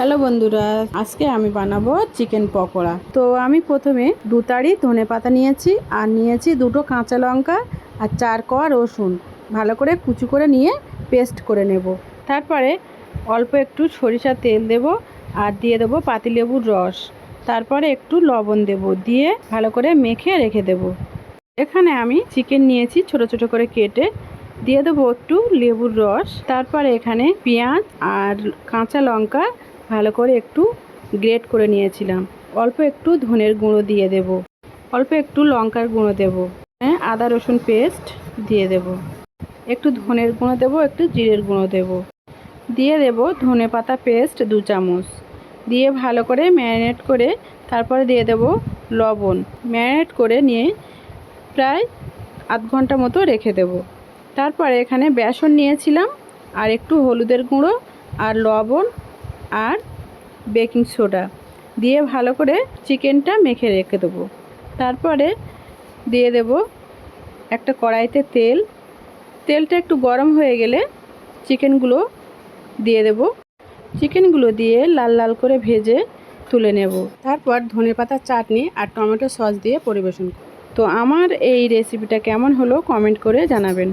Hello বন্ধুরা, আজকে আমি বানাবো চিকেন পকোড়া। তো আমি প্রথমে 2 তাড়ি ধনেপাতা নিয়েছি আর নিয়েছি 2টো কাঁচা লঙ্কা আর 4 কোয়া রসুন ভালো করে কুচি করে নিয়ে পেস্ট করে নেব। তারপরে অল্প একটু সরিষার তেল দেব আর দিয়ে দেবো পাতিলেবুর রস, তারপরে একটু লবণ দেব, দিয়ে ভালো করে মেখে রেখে দেব। এখানে আমি চিকেন নিয়েছি ছোট ছোট করে কেটে, দিয়ে দেবো একটু লেবুর রস, তারপরে এখানে পেঁয়াজ আর কাঁচা লঙ্কা ভালো করে একটু গ্রেট করে নিয়েছিলাম, অল্প একটু ধনের গুঁড়ো দিয়ে দেব, অল্প একটু লঙ্কার গুঁড়ো দেব, আদা রসুন পেস্ট দিয়ে দেব, একটু ধনের গুঁড়ো দেব, একটু জিরের গুঁড়ো দেব, দিয়ে দেব ধনে পাতা পেস্ট 2 চামচ, দিয়ে ভালো করে ম্যারিনেট করে তারপরে দিয়ে দেব লবণ। ম্যারিনেট করে নিয়ে প্রায় আধ ঘন্টা মতো রেখে দেব। তারপরে এখানে বেসন নিয়েছিলাম আর একটু হলুদের গুঁড়ো আর লবণ আর বেকিং সোডা দিয়ে ভালো করে চিকেনটা মেখে রেখে দেবো। তারপরে দিয়ে দেব একটা কড়াইতে তেলটা একটু গরম হয়ে গেলে চিকেনগুলো দিয়ে দেব। চিকেনগুলো দিয়ে লাল লাল করে ভেজে তুলে নেব। তারপর ধনেপাতার চাটনি আর টমেটো সস দিয়ে পরিবেশন করব। তো আমার এই রেসিপিটা কেমন হলো কমেন্ট করে জানাবেন।